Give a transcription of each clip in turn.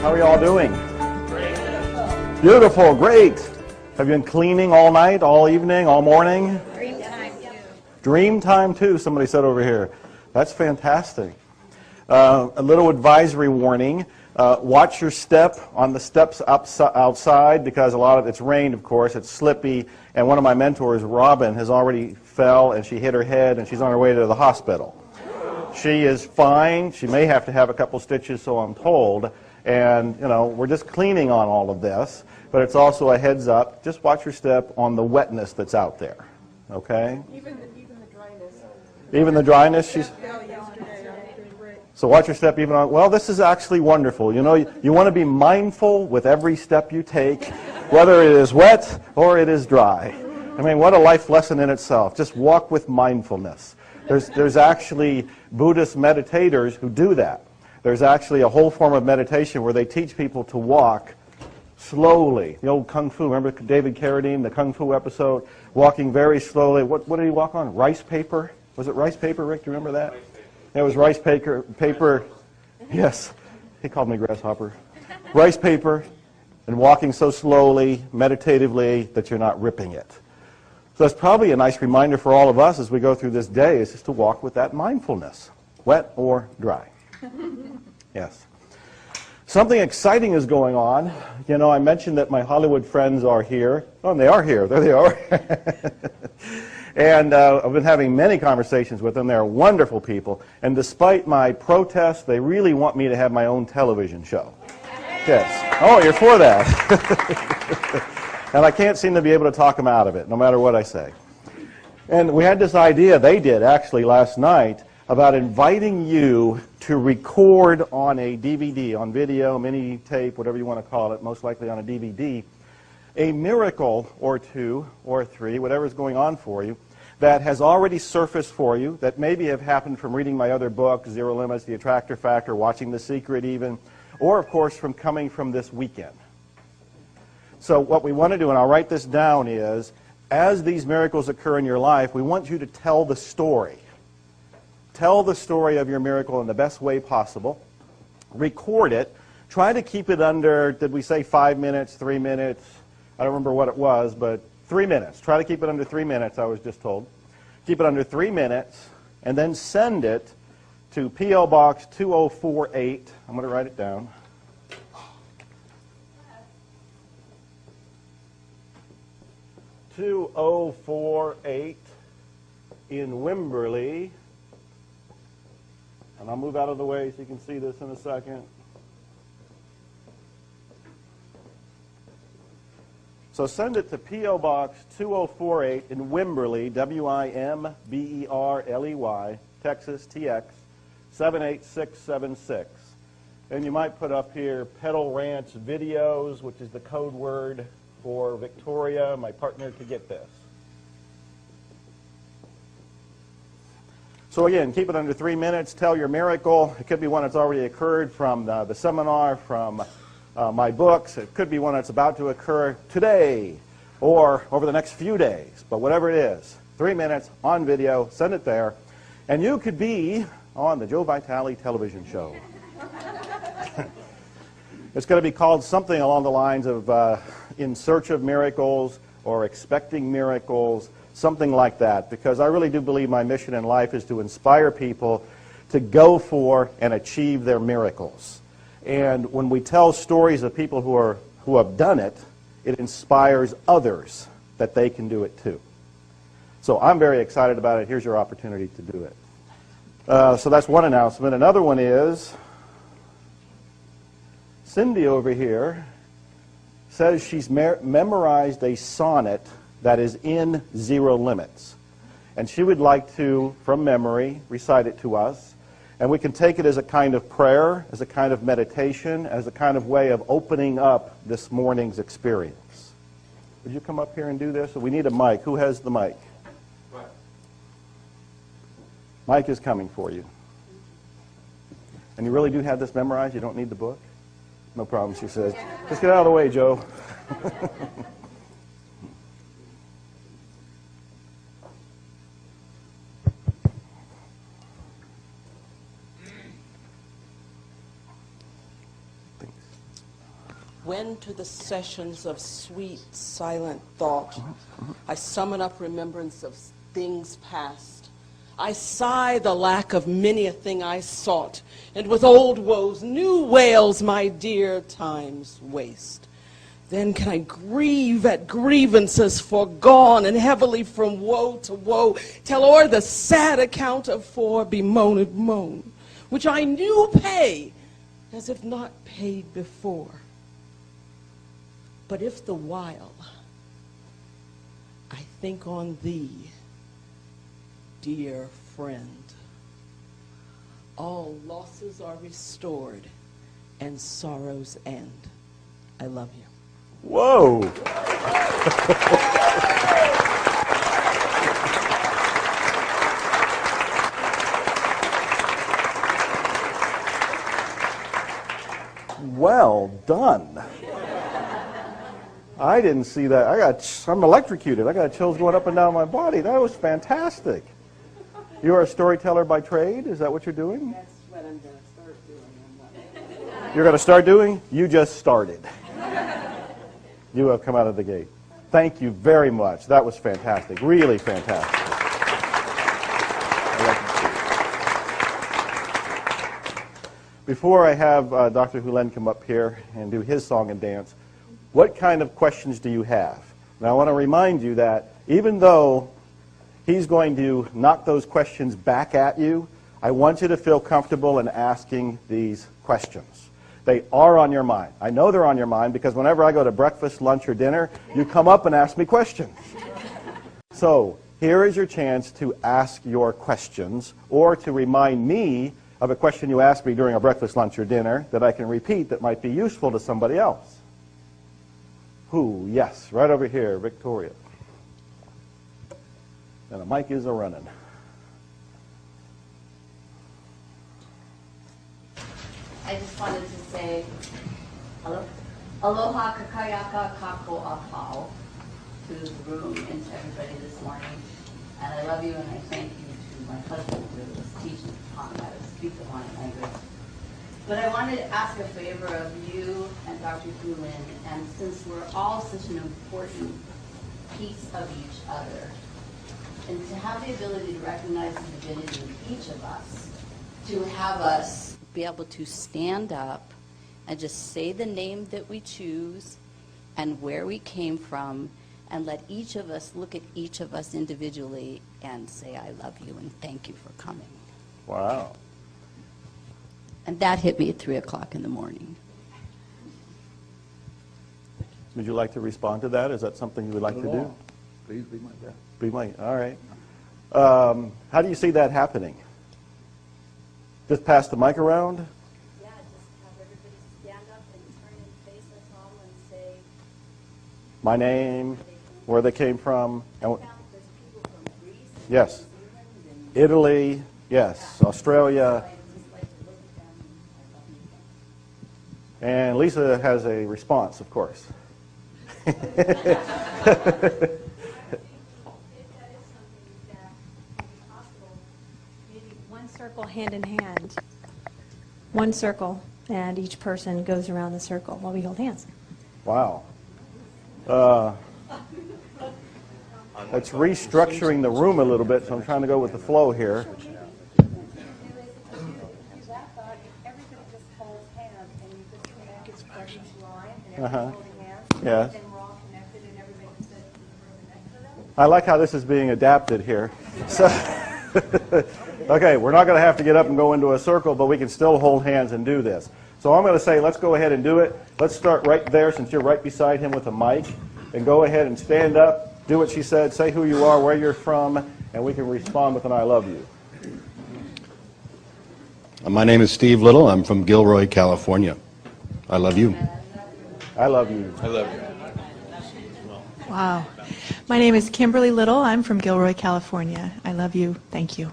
How are you all doing? Beautiful, great. Have you been cleaning all night, all evening, all morning? Dream time too. Dream time too, somebody said over here. That's fantastic. A little advisory warning. Watch your step on the steps outside because a lot of it's rained, of course. It's slippy. And one of my mentors, Robin, has already fell and she hit her head and she's on her way to the hospital. She is fine. She may have to have a couple stitches, so I'm told. And, you know, we're just cleaning on all of this. But it's also a heads up. Just watch your step on the wetness that's out there. Okay? Even the dryness. Even the dryness? She's... So watch your step even on, well, this is actually wonderful. You know, you want to be mindful with every step you take, whether it is wet or it is dry. I mean, what a life lesson in itself. Just walk with mindfulness. There's actually Buddhist meditators who do that. There's actually a whole form of meditation where they teach people to walk slowly. The old Kung Fu, remember David Carradine, the Kung Fu episode? Walking very slowly. What did he walk on? Rice paper? Was it rice paper, Rick? Do you remember that? It was rice paper. Yes, he called me grasshopper. Rice paper and walking so slowly, meditatively, that you're not ripping it. So that's probably a nice reminder for all of us as we go through this day, is just to walk with that mindfulness, wet or dry. Yes. Something exciting is going on. You know, I mentioned that my Hollywood friends are here. Oh, and they are here. There they are. And I've been having many conversations with them. They're wonderful people. And despite my protests, they really want me to have my own television show. Yes. Oh, you're for that. And I can't seem to be able to talk them out of it, no matter what I say. And we had this idea, they did actually last night, about inviting you to record on a DVD, on video, mini tape, whatever you want to call it, most likely on a DVD, a miracle or two or three, whatever's going on for you, that has already surfaced for you, that maybe have happened from reading my other book, Zero Limits, The Attractor Factor, watching The Secret even, or of course from coming from this weekend. So what we want to do, and I'll write this down, is as these miracles occur in your life, we want you to tell the story. Tell the story of your miracle in the best way possible. Record it. Try to keep it under, did we say 5 minutes, 3 minutes? I don't remember what it was, but 3 minutes. Try to keep it under 3 minutes, I was just told. Keep it under 3 minutes, and then send it to P.O. Box 2048. I'm going to write it down. (2048) in Wimberley. And I'll move out of the way so you can see this in a second. So send it to P.O. Box 2048 in Wimberley, W-I-M-B-E-R-L-E-Y, Texas, TX, 78676. And you might put up here Pedal Ranch Videos, which is the code word for Victoria, my partner, to get this. So again, keep it under 3 minutes. Tell your miracle. It could be one that's already occurred from the seminar, from my books. It could be one that's about to occur today or over the next few days. But whatever it is, 3 minutes on video, send it there. And you could be on the Joe Vitale television show. It's going to be called something along the lines of In Search of Miracles or Expecting Miracles, something like that, because I really do believe my mission in life is to inspire people to go for and achieve their miracles. And when we tell stories of people who have done it, it inspires others that they can do it too. So I'm very excited about it. Here's your opportunity to do it. So that's one announcement. Another one is Cindy over here says she's memorized a sonnet that is in Zero Limits. And she would like to, from memory, recite it to us. And we can take it as a kind of prayer, as a kind of meditation, as a kind of way of opening up this morning's experience. Would you come up here and do this? We need a mic. Who has the mic? Mike is coming for you. And you really do have this memorized? You don't need the book? No problem, she says. Just get out of the way, Joe. when to the sessions of sweet, silent thought I summon up remembrance of things past, I sigh the lack of many a thing I sought, and with old woes, new wails my dear times waste. Then can I grieve at grievances foregone, and heavily from woe to woe tell o'er the sad account of fore bemoaned moan, which I knew pay, as if not paid before. But if the while I think on thee, dear friend, all losses are restored and sorrows end. I love you. Whoa. Well done. I didn't see that. I'm electrocuted. I got chills going up and down my body. That was fantastic. You are a storyteller by trade? Is that what you're doing? That's what I'm going to start doing. You're going to start doing? You just started. You have come out of the gate. Thank you very much. That was fantastic. Really fantastic. Before I have Dr. Hoolen come up here and do his song and dance, what kind of questions do you have? Now I want to remind you that even though he's going to knock those questions back at you, I want you to feel comfortable in asking these questions. They are on your mind. I know they're on your mind because whenever I go to breakfast, lunch, or dinner, you come up and ask me questions. So here is your chance to ask your questions or to remind me of a question you asked me during a breakfast, lunch, or dinner that I can repeat that might be useful to somebody else. Who? Yes, right over here, Victoria. And the mic is a-running. I just wanted to say, hello? Aloha kakayaka kako apau to the room and to everybody this morning. And I love you and I thank you to my husband who was teaching upon how to speak the Hawaiian language. But I wanted to ask a favor of you and Dr. Hoolen, and since we're all such an important piece of each other, and to have the ability to recognize the divinity in each of us, to have us be able to stand up and just say the name that we choose and where we came from, and let each of us look at each of us individually and say, I love you and thank you for coming. Wow. And that hit me at 3 o'clock in the morning. Would you like to respond to that? Is that something you would like to do? Please be my guest. Be my, all right. How do you see that happening? Just pass the mic around? Yeah, just have everybody stand up and turn and face us all and say My name, where they came from. And there's people from Greece and yes. New Zealand Italy, yes. Australia. and just like to look at them and I love you. And Lisa has a response, of course. I think that is something that is possible. Maybe one circle hand in hand. One circle, and each person goes around the circle while we hold hands. Wow. That's restructuring the room a little bit, so I'm trying to go with the flow here. Everybody just holds hands and you just connect each line and everybody's holding hands. Yes. Then we're all connected and everybody can sit in the room next to them. I like how this is being adapted here. So, okay, we're not going to have to get up and go into a circle, but we can still hold hands and do this. So I'm going to say, let's go ahead and do it. Let's start right there since you're right beside him with a mic. And go ahead and stand up, do what she said, say who you are, where you're from, and we can respond with an I love you. My name is Steve Little. I'm from Gilroy, California. I love you. I love you. I love you. Wow. My name is Kimberly Little. I'm from Gilroy, California. I love you. Thank you.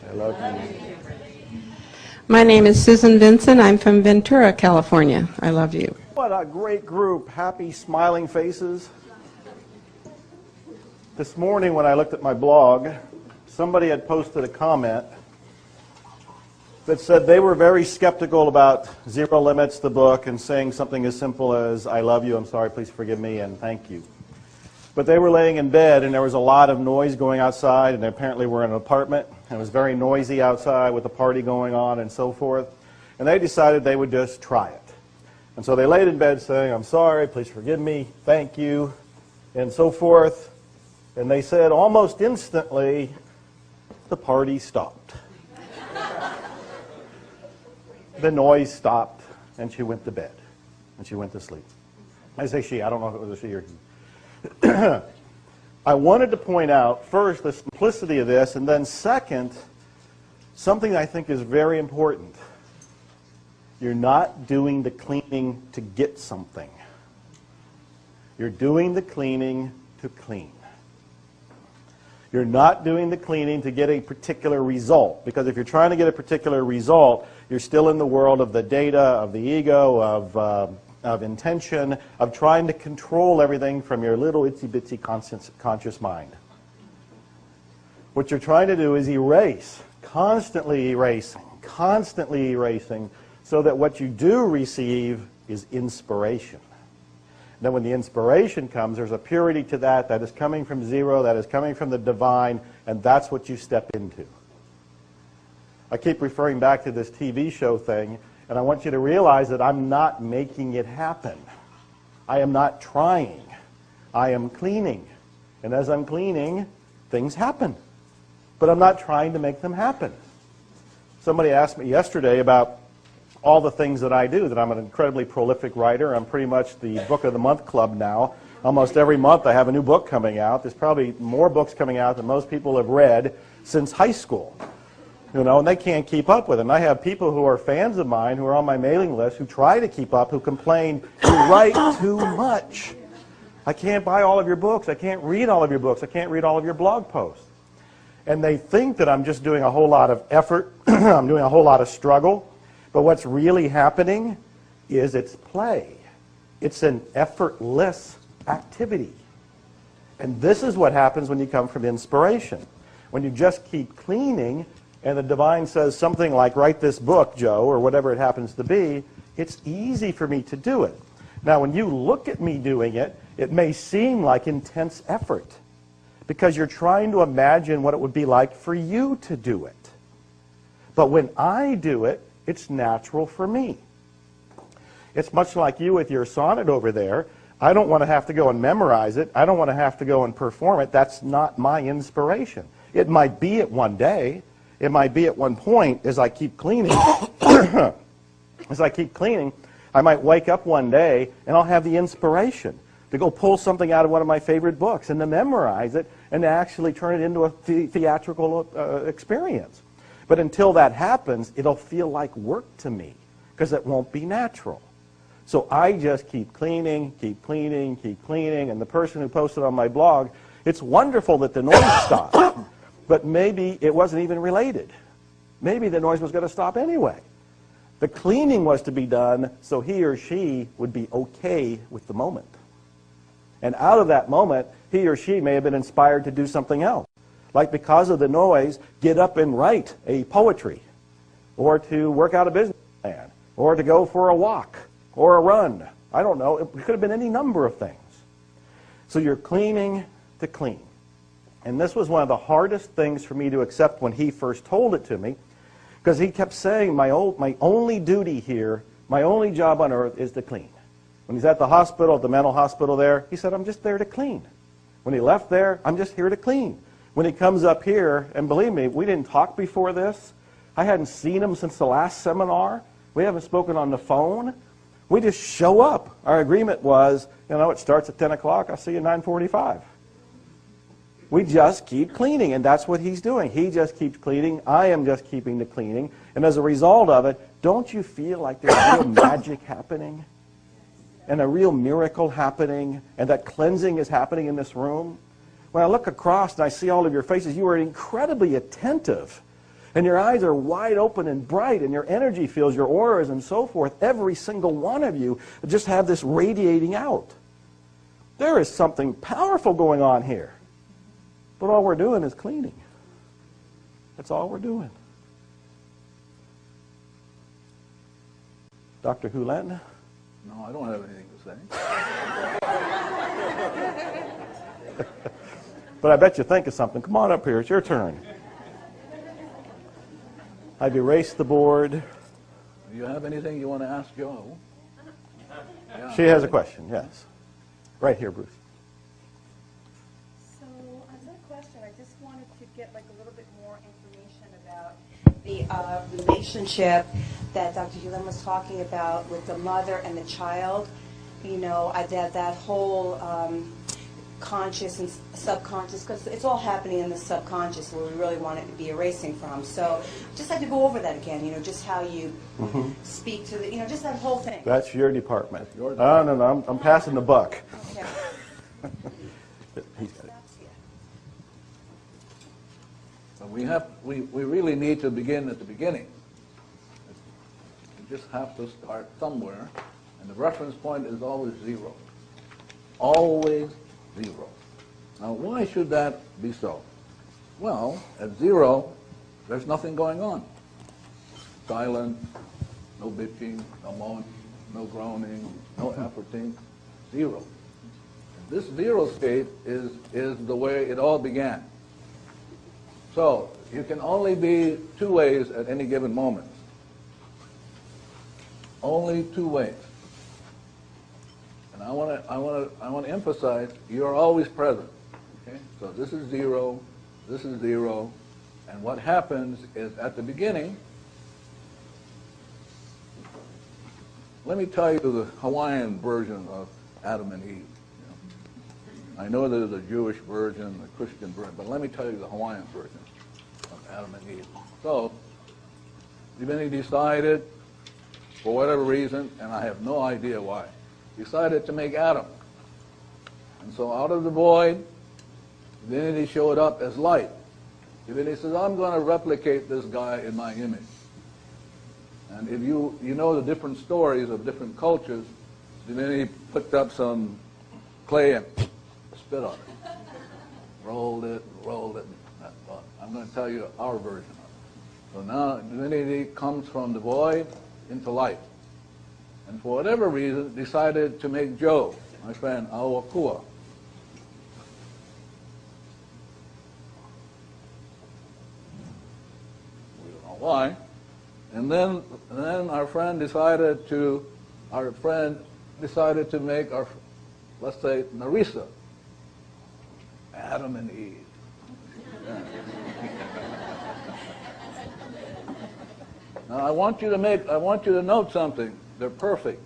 I love you. My name is Susan Vinson. I'm from Ventura, California. I love you. What a great group. Happy, smiling faces. This morning when I looked at my blog, somebody had posted a comment that said they were very skeptical about Zero Limits, the book, and saying something as simple as, I love you, I'm sorry, please forgive me, and thank you. But they were laying in bed, and there was a lot of noise going outside, and they apparently were in an apartment, and it was very noisy outside with a party going on and so forth. And they decided they would just try it. And so they laid in bed saying, I'm sorry, please forgive me, thank you, and so forth. And they said almost instantly, the party stopped. The noise stopped, and she went to bed, and she went to sleep. I say she, I don't know if it was a she or he. I wanted to point out, first, the simplicity of this, and then second, something I think is very important. You're not doing the cleaning to get something. You're doing the cleaning to clean. You're not doing the cleaning to get a particular result, because if you're trying to get a particular result, you're still in the world of the data, of the ego, of intention, of trying to control everything from your little itsy-bitsy conscious mind. What you're trying to do is erase, constantly erasing, so that what you do receive is inspiration. Then when the inspiration comes, there's a purity to that is coming from zero, that is coming from the divine, and that's what you step into. I keep referring back to this TV show thing, and I want you to realize that I'm not making it happen. I am not trying. I am cleaning. And as I'm cleaning, things happen. But I'm not trying to make them happen. Somebody asked me yesterday about all the things that I do, that I'm an incredibly prolific writer. I'm pretty much the Book of the Month Club now. Almost every month I have a new book coming out. There's probably more books coming out than most people have read since high school. You know, and they can't keep up with it. And I have people who are fans of mine who are on my mailing list who try to keep up, who complain, you write too much. I can't buy all of your books. I can't read all of your books. I can't read all of your blog posts. And they think that I'm just doing a whole lot of effort. I'm doing a whole lot of struggle. But what's really happening is it's play. It's an effortless activity. And this is what happens when you come from inspiration. When you just keep cleaning, and the divine says something like, write this book, Joe, or whatever it happens to be, it's easy for me to do it. Now, when you look at me doing it, it may seem like intense effort, because you're trying to imagine what it would be like for you to do it. But when I do it, it's natural for me. It's much like you with your sonnet over there. I don't want to have to go and memorize it. I don't want to have to go and perform it. That's not my inspiration. It might be at one day. It might be at one point as I keep cleaning. As I keep cleaning, I might wake up one day and I'll have the inspiration to go pull something out of one of my favorite books and to memorize it and to actually turn it into a theatrical experience. But until that happens, it'll feel like work to me because it won't be natural. So I just keep cleaning, and the person who posted on my blog, it's wonderful that the noise stopped, but maybe it wasn't even related. Maybe the noise was going to stop anyway. The cleaning was to be done so he or she would be okay with the moment. And out of that moment, he or she may have been inspired to do something else. Like, because of the noise, get up and write a poetry, or to work out a business plan, or to go for a walk, or a run. I don't know. It could have been any number of things. So you're cleaning to clean. And this was one of the hardest things for me to accept when he first told it to me, because he kept saying, my only duty here, my only job on earth is to clean. When he's at the hospital, at the mental hospital there, he said, I'm just there to clean. When he left there, I'm just here to clean. When he comes up here, and believe me, we didn't talk before this. I hadn't seen him since the last seminar. We haven't spoken on the phone. We just show up. Our agreement was, you know, it starts at 10 o'clock. I'll see you at 9:45. We just keep cleaning, and that's what he's doing. He just keeps cleaning. I am just keeping the cleaning. And as a result of it, don't you feel like there's real magic happening? And a real miracle happening? And that cleansing is happening in this room? When I look across and I see all of your faces, you are incredibly attentive. And your eyes are wide open and bright, and your energy fields, your auras and so forth, every single one of you just have this radiating out. There is something powerful going on here. But all we're doing is cleaning. That's all we're doing. Dr. Hoolen? No, I don't have anything to say. But I bet you think of something. Come on up here. It's your turn. I've erased the board. Do you have anything you want to ask Joe? Yeah, She has a question, yes. Right here, Bruce. So on that question, I just wanted to get like a little bit more information about the relationship that Dr. Hewlin was talking about with the mother and the child. You know, that whole conscious and subconscious, because it's all happening in the subconscious where we really want it to be erasing from. So just had to go over that again, you know, just how you speak to the, you know, just that whole thing. That's your department. No, I'm passing the buck. Okay. He's got it. But we really need to begin at the beginning. We just have to start somewhere, and the reference point is always zero. Always zero. Now, why should that be so? Well, at zero, there's nothing going on. Silent, no bitching, no moaning, no groaning, no efforting, zero. This zero state is the way it all began. So, you can only be two ways at any given moment. Only two ways. And I want to emphasize, you're always present. Okay? So this is zero, and what happens is at the beginning, let me tell you the Hawaiian version of Adam and Eve. You know. I know there's a Jewish version, a Christian version, but let me tell you the Hawaiian version of Adam and Eve. So, divinity decided, for whatever reason, and I have no idea why, decided to make Adam. And so out of the void, divinity showed up as light. Divinity says, I'm going to replicate this guy in my image. And if you know the different stories of different cultures, divinity picked up some clay and spit on it. Rolled it. Well, I'm going to tell you our version of it. So now divinity comes from the void into light. And for whatever reason, decided to make Joe, my friend, Aoakua. We don't know why. And then our friend decided to make our, let's say, Narisa, Adam and Eve. Yeah. Now I want you to note something. They're perfect.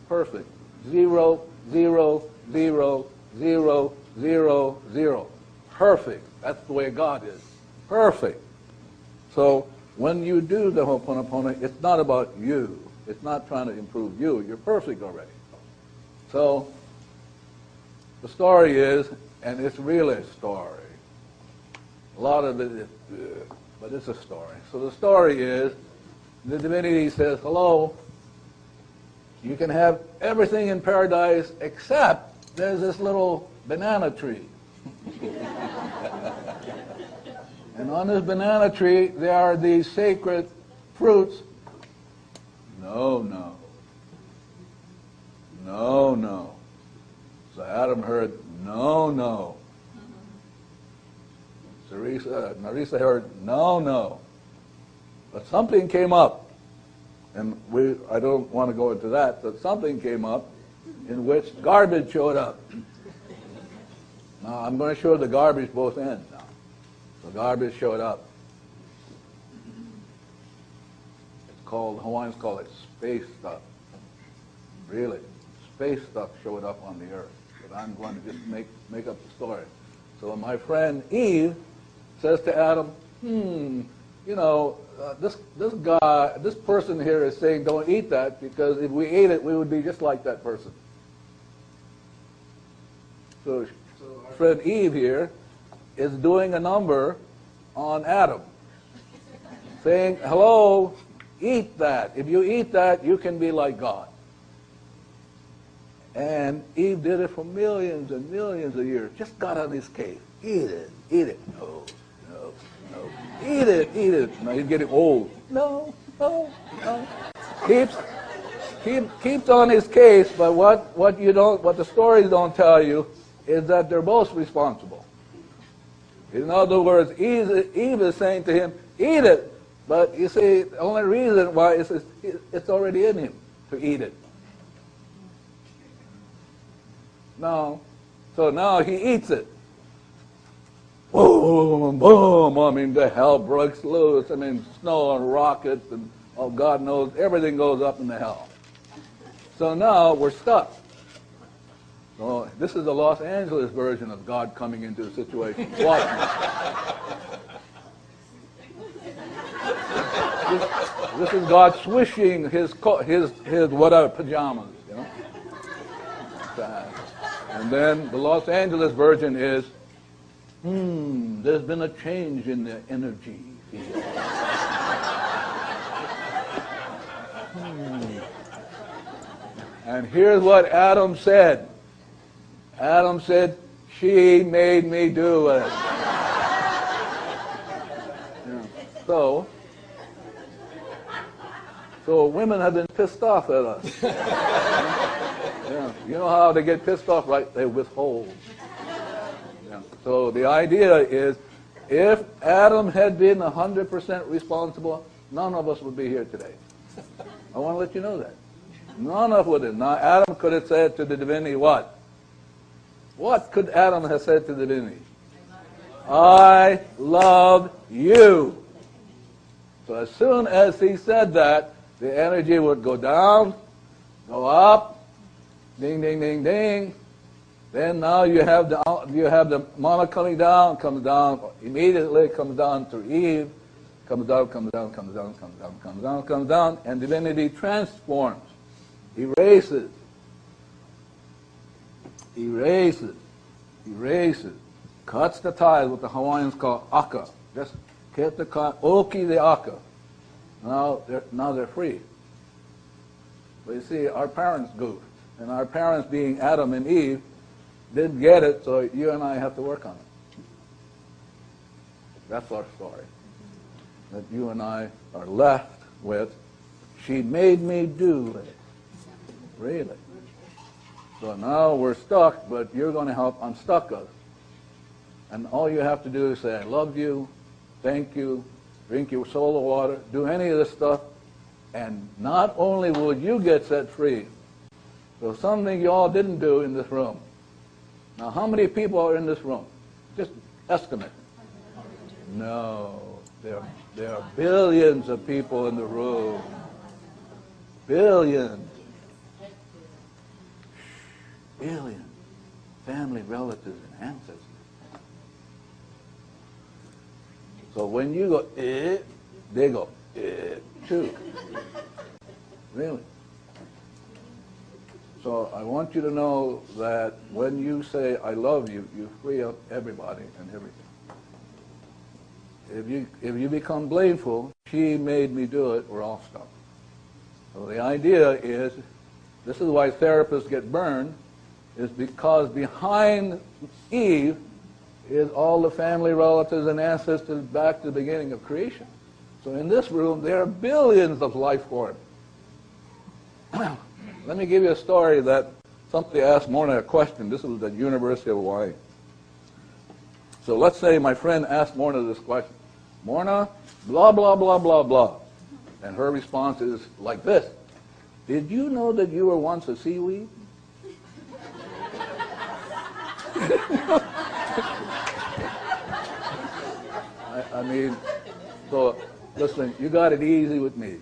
Perfect. 0, 0, 0, 0, 0, 0. Perfect. That's the way God is. Perfect. So when you do the Ho'oponopono, it's not about you. It's not trying to improve you. You're perfect already. So the story is, and it's really a story. A lot of it is, but it's a story. So the story is, the divinity says, hello, you can have everything in paradise except there's this little banana tree. And on this banana tree, there are these sacred fruits. No. So Adam heard, no. Narisa heard, no. But something came up, and I don't want to go into that, but something came up in which garbage showed up. Now, I'm going to show the garbage both ends now. The garbage showed up. Hawaiians call it space stuff. Really, space stuff showed up on the earth. But I'm going to just make up the story. So my friend Eve says to Adam, this person here is saying don't eat that because if we ate it, we would be just like that person. So our friend Eve here is doing a number on Adam, saying, hello, eat that. If you eat that, you can be like God. And Eve did it for millions and millions of years. Just got on his case. Eat it. No. Eat it. Now he's getting old. No. Oh, no. Keeps on his case, but what the stories don't tell you is that they're both responsible. In other words, Eve is saying to him, eat it. But you see, the only reason why is it's already in him to eat it. No. So now he eats it. Boom, boom. I mean, the hell breaks loose. I mean, snow and rockets and, oh, God knows, everything goes up in the hell. So now we're stuck. So this is the Los Angeles version of God coming into the situation. Watch me. This is God swishing his whatever pajamas, you know. And then the Los Angeles version is, there's been a change in the energy field. And here's what Adam said. Adam said, she made me do it. Yeah. So women have been pissed off at us. Yeah. You know how they get pissed off, right? They withhold. Yeah. So the idea is, if Adam had been 100% responsible, none of us would be here today. I want to let you know that. None of us would have. Now, Adam could have said to the divinity what? What could Adam have said to the divinity? I love you. So as soon as he said that, the energy would go down, go up, ding, ding, ding, ding. Then now you have the mana coming down, comes down immediately, comes down to Eve, comes down, comes down, comes down, comes down, comes down, comes down, and divinity transforms, erases, cuts the ties, what the Hawaiians call aka. Just get the oki the aka. Now they're free. But you see, our parents goofed, and our parents, being Adam and Eve, didn't get it, so you and I have to work on it. That's our story. That you and I are left with, she made me do it. Really. So now we're stuck, but you're going to help unstuck us. And all you have to do is say, I love you, thank you, drink your soul of water, do any of this stuff, and not only will you get set free, so something you all didn't do in this room. Now, how many people are in this room? Just estimate. No, there are billions of people in the room. Billions. Billions. Family, relatives, and ancestors. So when you go, they go, too. Really. So I want you to know that when you say, I love you, you free up everybody and everything. If you become blameful, she made me do it, we're all stuck. So the idea is, this is why therapists get burned, is because behind Eve is all the family, relatives, and ancestors back to the beginning of creation. So in this room, there are billions of life forms. Let me give you a story that somebody asked Morna a question. This was at University of Hawaii. So let's say my friend asked Morna this question. Morna, blah, blah, blah, blah, blah. And her response is like this. Did you know that you were once a seaweed? I mean, so listen, you got it easy with me.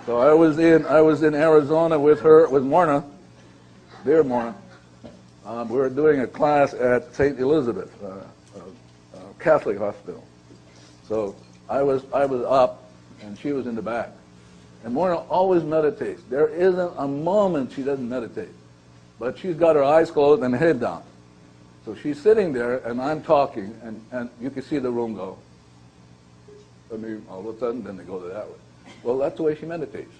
So I was in Arizona with Morna, dear Morna. We were doing a class at St. Elizabeth, Catholic hospital. So I was up, and she was in the back. And Morna always meditates. There isn't a moment she doesn't meditate. But she's got her eyes closed and head down. So she's sitting there, and I'm talking, and you can see the room go. I mean, all of a sudden, then they go to that way. Well, that's the way she meditates.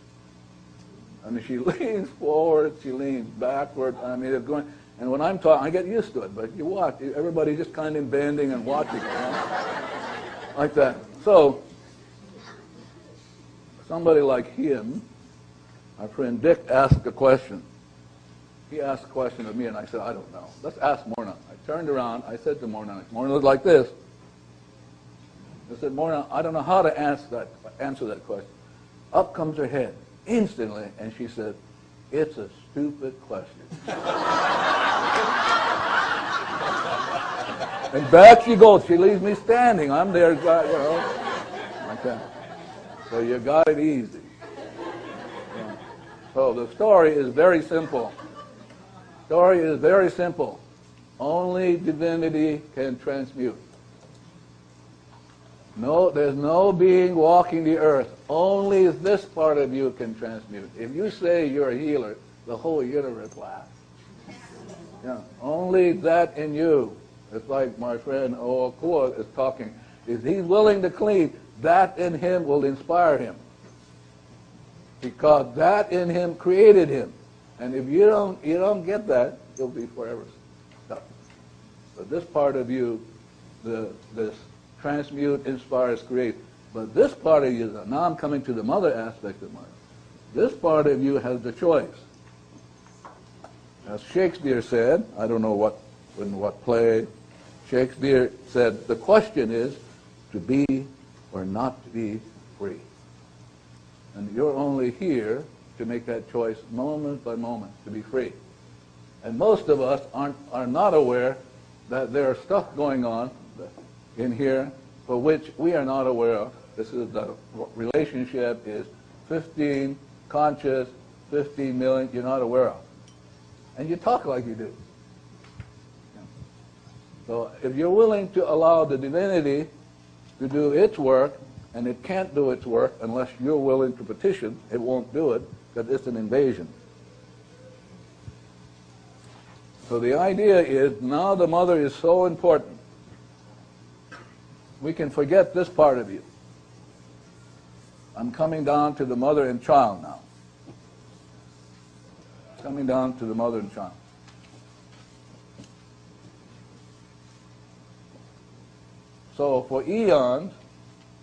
I mean, she leans forward, she leans backward. I mean, it's going. And when I'm talking, I get used to it. But you watch, everybody's just kind of bending and watching. You know? Like that. So, somebody like him, our friend Dick, asked a question. He asked a question of me, and I said, I don't know. Let's ask Morna. I turned around. I said to Morna looked like this. I said, Morna, I don't know how to answer that question. Up comes her head instantly, and she said, it's a stupid question. And back she goes. She leaves me standing. I'm there, you know, like that. So you got it easy. Yeah. So the story is very simple. Story is very simple. Only divinity can transmute. No, there's no being walking the earth. Only this part of you can transmute. If you say you're a healer, the whole universe laughs. Yeah. Only that in you. It's like my friend Oakua is talking. If he's willing to clean, that in him will inspire him. Because that in him created him. And if you don't get that, you'll be forever stuck. But this part of you, this transmute, inspires, create. But this part of you, now I'm coming to the mother aspect of mine. This part of you has the choice. As Shakespeare said, I don't know what play, Shakespeare said, the question is to be or not to be free. And you're only here to make that choice moment by moment, to be free. And most of us are not aware that there are stuff going on in here for which we are not aware of. This is the relationship is 15 conscious, 15 million you're not aware of. And you talk like you do. So if you're willing to allow the divinity to do its work, and it can't do its work unless you're willing to petition, it won't do it because it's an invasion. So the idea is now the mother is so important. We can forget this part of you. I'm coming down to the mother and child now. Coming down to the mother and child. So for eons,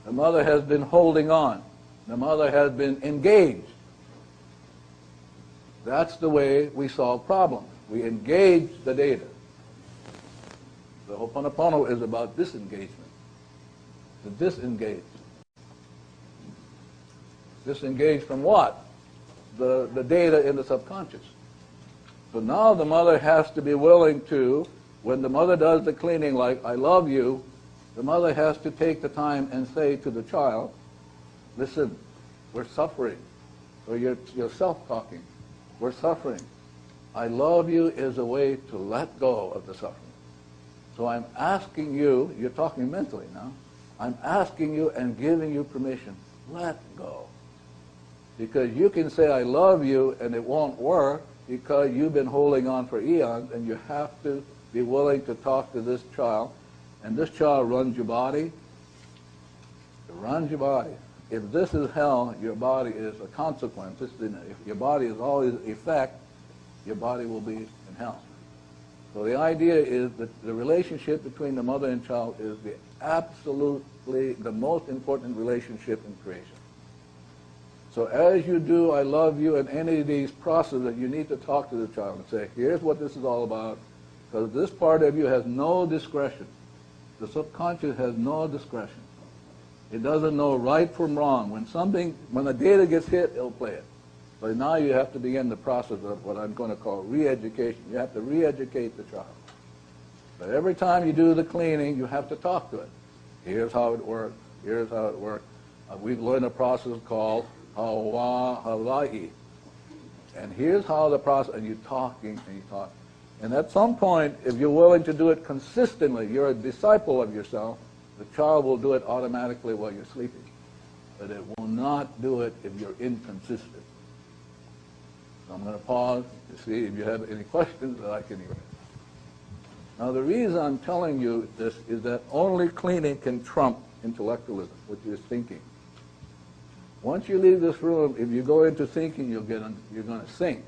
the mother has been holding on. The mother has been engaged. That's the way we solve problems. We engage the data. The Ho'oponopono is about disengagement. To disengage. Disengage from what? The data in the subconscious. So now the mother has to be willing to, when the mother does the cleaning like, I love you, the mother has to take the time and say to the child, listen, we're suffering. Or you're self-talking. We're suffering. I love you is a way to let go of the suffering. So I'm asking you, you're talking mentally now, I'm asking you and giving you permission, let go. Because you can say I love you and it won't work because you've been holding on for eons, and you have to be willing to talk to this child. And this child runs your body. It runs your body. If this is hell, your body is a consequence. If your body is always effect, your body will be in hell. So the idea is that the relationship between the mother and child is absolutely the most important relationship in creation. So as you do I love you in any of these processes, you need to talk to the child and say, here's what this is all about, because this part of you has no discretion. The subconscious has no discretion. It doesn't know right from wrong. When the data gets hit, it'll play it. But now you have to begin the process of what I'm going to call re-education. You have to re-educate the child. But every time you do the cleaning, you have to talk to it. Here's how it works. Here's how it works. We've learned a process called Hawaii. And here's how the process, and you're talking and you talk. And at some point, if you're willing to do it consistently, you're a disciple of yourself, the child will do it automatically while you're sleeping. But it will not do it if you're inconsistent. So I'm going to pause to see if you have any questions that I can answer. Now the reason I'm telling you this is that only cleaning can trump intellectualism, which is thinking. Once you leave this room, if you go into thinking, you're going to sink.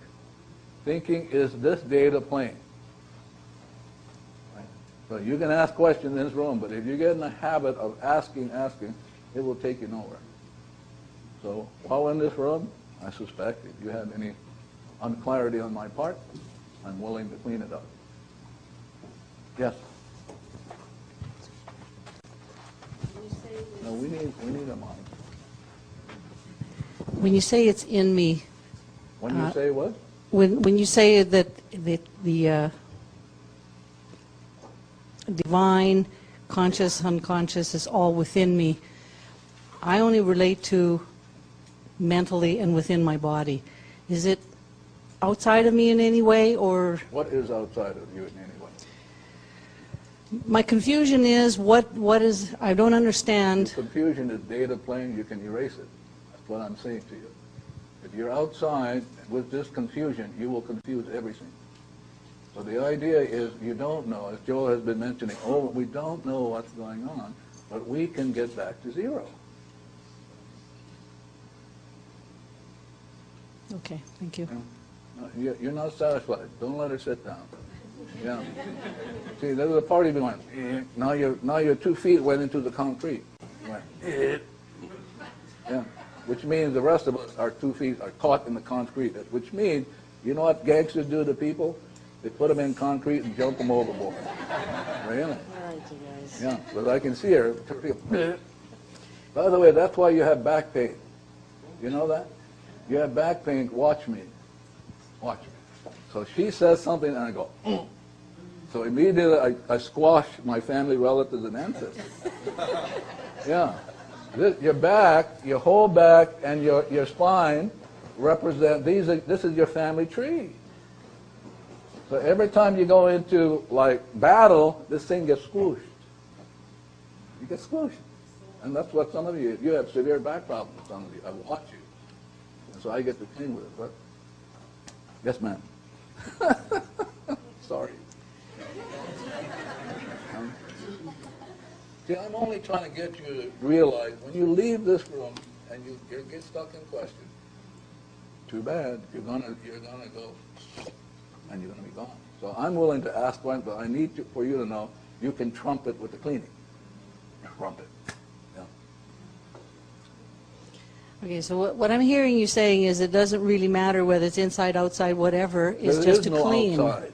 Thinking is this data plane. Right? So you can ask questions in this room, but if you get in the habit of asking, it will take you nowhere. So while in this room, I suspect if you have any unclarity on my part, I'm willing to clean it up. Yes? No, we need a mic. When you say it's in me, When you say what? when you say that the divine, conscious, unconscious is all within me, I only relate to mentally and within my body. Is it outside of me in any way, or? What is outside of you in any way? My confusion is what is, I don't understand. Confusion is data plane, you can erase it. That's what I'm saying to you. If you're outside with this confusion, you will confuse everything. So the idea is you don't know, as Joe has been mentioning, we don't know what's going on, but we can get back to zero. Okay, thank you. No, you're not satisfied. Don't let her sit down. Yeah. See, there was a party going. Now your 2 feet went into the concrete. Went. Yeah. Which means the rest of us, our 2 feet are caught in the concrete. Which means, you know what gangsters do to people? They put them in concrete and jump them overboard. Really? Yeah. But I can see her. By the way, that's why you have back pain. You know that? You have back pain. Watch me. Watch me. So she says something and I go, So immediately I squash my family relatives and ancestors. Yeah. Your back, your whole back and your spine represent, this is your family tree. So every time you go into like battle, this thing gets squooshed. You get squooshed. And that's what some of you have severe back problems, some of you. I watch you. And so I get to clean with it. But yes, ma'am. Sorry. See, I'm only trying to get you to realize when you leave this room and you get stuck in question, too bad, you're gonna go and you're gonna be gone. So I'm willing to ask one, but I need for you to know you can trump it with the cleaning. Trump it. Yeah. Okay, so what I'm hearing you saying is it doesn't really matter whether it's inside, outside, whatever, it's just to clean. Outside.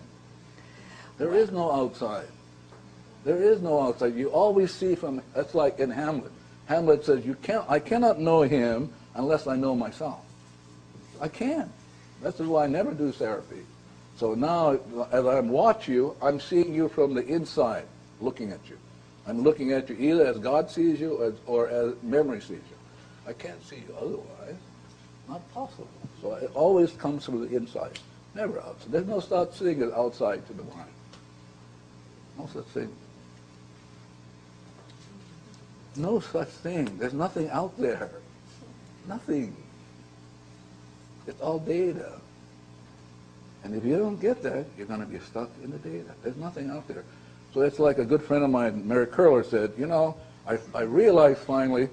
There is no outside. There is no outside. You always see from, that's like in Hamlet. Hamlet says, I cannot know him unless I know myself. I can't. That's why I never do therapy. So now, as I watch you, I'm seeing you from the inside, looking at you. I'm looking at you either as God sees you or as memory sees you. I can't see you otherwise. Not possible. So it always comes from the inside, never outside. There's no such thing as outside to the mind. No such thing. No such thing. There's nothing out there. Nothing. It's all data. And if you don't get that, you're going to be stuck in the data. There's nothing out there. So it's like a good friend of mine, Mary Curler, said, you know, I realized finally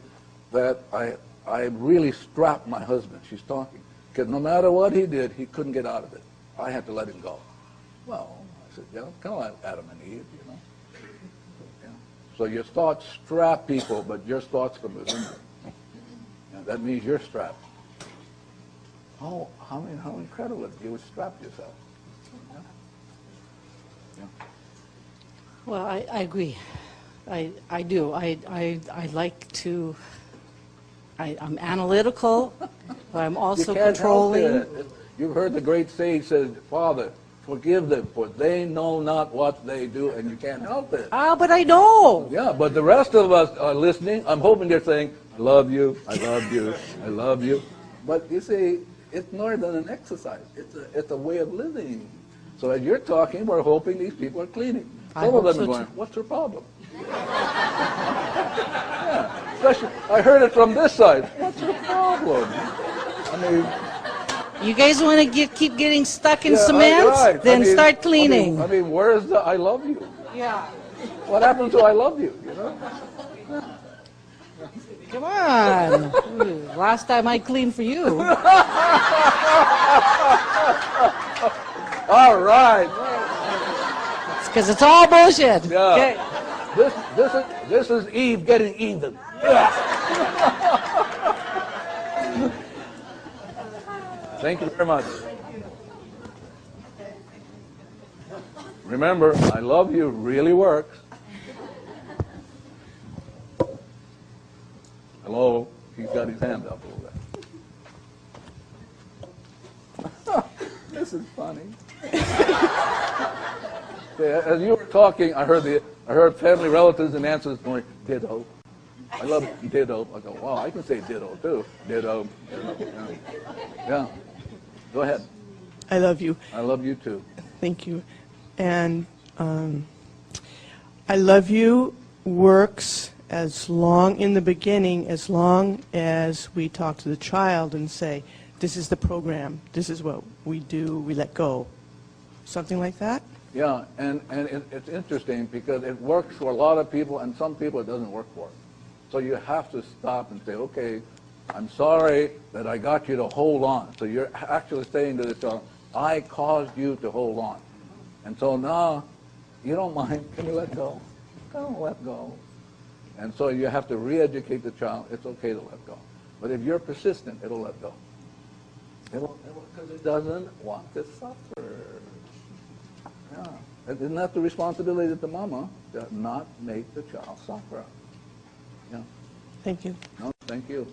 that I really strapped my husband. She's talking. Because no matter what he did, he couldn't get out of it. I had to let him go. Well, I said, yeah, kind of like Adam and Eve, you know. Yeah. So your thoughts strap people, but your thoughts come within you. Yeah, that means you're strapped. Oh, how incredible you would strap yourself. Yeah. Yeah. Well, I agree. I do. I like to, I'm analytical, but I'm also you can't controlling. Help it. You've heard the great sage says, Father, forgive them, for they know not what they do, and you can't help it. Ah, but I know. Yeah, but the rest of us are listening. I'm hoping they're saying, I love you, I love you, I love you. But you see, it's more than an exercise. It's a way of living. So as you're talking, we're hoping these people are cleaning. Some of them are going, what's your problem? Yeah, especially, I heard it from this side. What's your problem? I mean, you guys want to keep getting stuck in cement? Right. Then start cleaning. I mean, where's the I love you? Yeah. What happened to I love you, you know? Come on. Last time I cleaned for you. All right. It's because it's all bullshit. Yeah. Okay. This is Eve getting even. Thank you very much. Remember, I love you really works. Hello? He's got his hand up a little bit. This is funny. As you were talking, I heard family relatives and ancestors going, ditto. I love ditto. I go, wow, I can say ditto too. Ditto. Yeah. Go ahead. I love you. I love you too. Thank you. And I love you works as long in the beginning, as long as we talk to the child and say, this is the program, this is what we do, we let go. Something like that? Yeah, and it's interesting because it works for a lot of people, and some people it doesn't work for. So you have to stop and say, okay, I'm sorry that I got you to hold on. So you're actually saying to the child, I caused you to hold on. And so now, you don't mind, can you let go? Don't let go. And so you have to re-educate the child, it's okay to let go. But if you're persistent, it'll let go. Because it doesn't want to suffer. Yeah. Isn't that the responsibility of the mama, to not make the child suffer? Yeah. Thank you. No, thank you.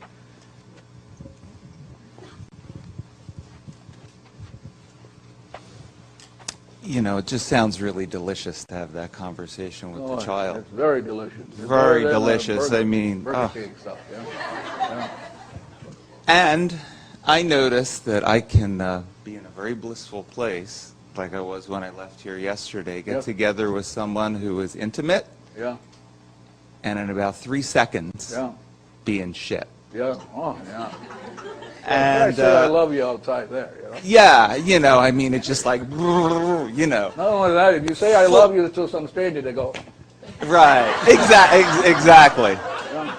You know, it just sounds really delicious to have that conversation with the child. It's very delicious. It's very better than delicious. Burger, I mean, Burger King stuff, yeah? Yeah. And I noticed that I can be in a very blissful place, like I was when I left here yesterday, get together with someone who is intimate, Yeah. and in about 3 seconds, be in shit. Yeah. Oh, yeah. And I said I love you outside there, you know? yeah, you know, I mean, it's just like, you know. Not only that, if you say I love you to some stranger, they go. Right. Exactly. Yeah.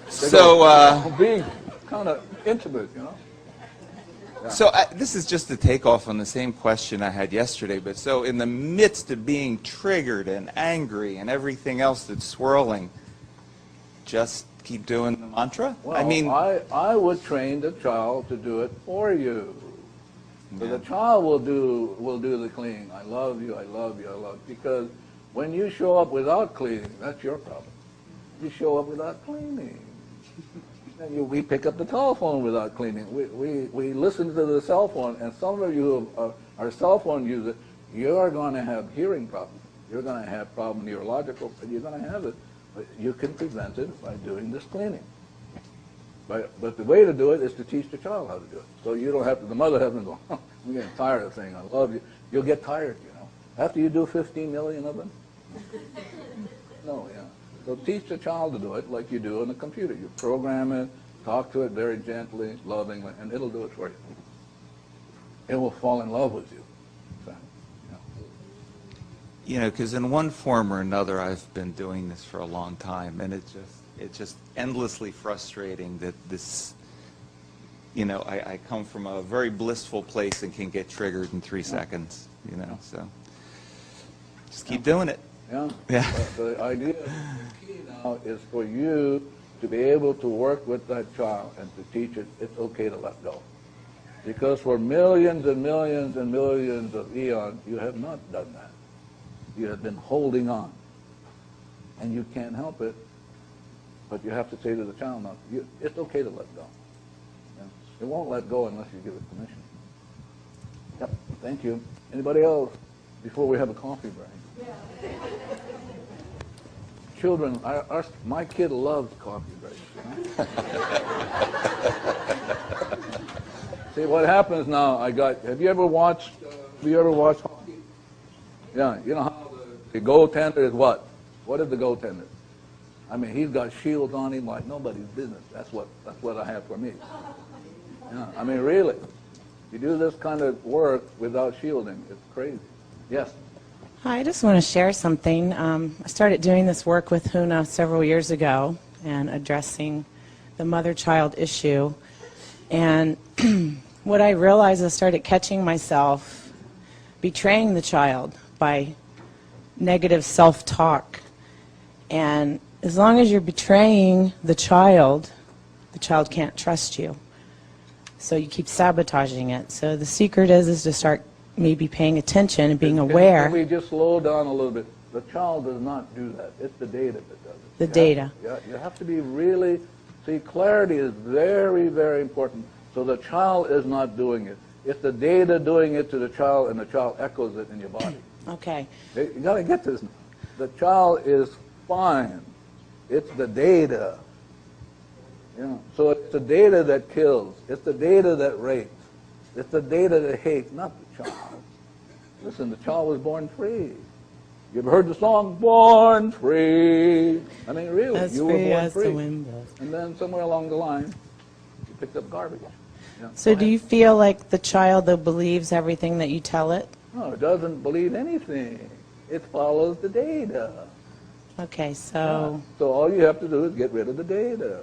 So being kind of intimate, you know. Yeah. So this is just to take off on the same question I had yesterday, but so in the midst of being triggered and angry and everything else that's swirling, just keep doing the mantra? Well, I mean, I would train the child to do it for you. So the child will do the cleaning. I love you, I love you, I love you. Because when you show up without cleaning, that's your problem. You show up without cleaning. And we pick up the telephone without cleaning. We listen to the cell phone, and some of you who are cell phone users, you're going to have hearing problems. You're going to have problem neurological, but you're going to have it. But you can prevent it by doing this cleaning. But the way to do it is to teach the child how to do it. So you don't have to, the mother has to go, oh, I'm getting tired of saying I love you. You'll get tired, you know. After you do 15 million of them? No, yeah. So teach the child to do it like you do on a computer. You program it, talk to it very gently, lovingly, and it'll do it for you. It will fall in love with you. you know, because in one form or another, I've been doing this for a long time, and it's just endlessly frustrating that this, you know, I come from a very blissful place and can get triggered in 3 seconds, you know, so just keep doing it. Yeah. Yeah. The idea, the key now is for you to be able to work with that child and to teach it it's okay to let go. Because for millions and millions and millions of eons, you have not done that. You have been holding on. And you can't help it, but you have to say to the child, no, it's okay to let go. Yeah. It won't let go unless you give it permission. Yep, thank you. Anybody else before we have a coffee break? Yeah. Children, my kid loves coffee breaks. You know? See, what happens now, have you ever watched hockey? Yeah, you know how the goaltender is what? What is the goaltender? I mean, he's got shields on him like nobody's business. That's what I have for me. Yeah, I mean, really. You do this kind of work without shielding, it's crazy. Yes? Hi, I just want to share something. I started doing this work with Huna several years ago and addressing the mother-child issue. And what I realized, I started catching myself betraying the child by negative self-talk. And as long as you're betraying the child can't trust you. So you keep sabotaging it. So the secret is to start maybe paying attention and being aware. Can we just slow down a little bit? The child does not do that. It's the data that does it. The data. You have to be really, see, clarity is very, very important. So the child is not doing it. It's the data doing it to the child, and the child echoes it in your body. Okay. You got to get this. The child is fine. It's the data. So it's the data that kills. It's the data that rapes. It's the data that hates, not the child. Listen, the child was born free. You ever heard the song, Born Free? I mean, really, As you were free born as free. the wind blows. And then somewhere along the line, you picked up garbage. So do you feel like the child, though, believes everything that you tell it? No, it doesn't believe anything. It follows the data. Okay, so... So all you have to do is get rid of the data.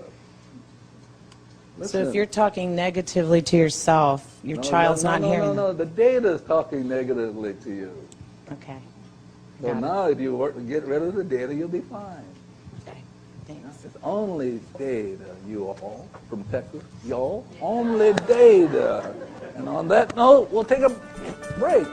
So if you're talking negatively to yourself, your child's not hearing No, the data is talking negatively to you. Okay. So now if you work to get rid of the data, you'll be fine. Okay, thanks. It's only data, you all, from Texas. Y'all, only data. And on that note, we'll take a break.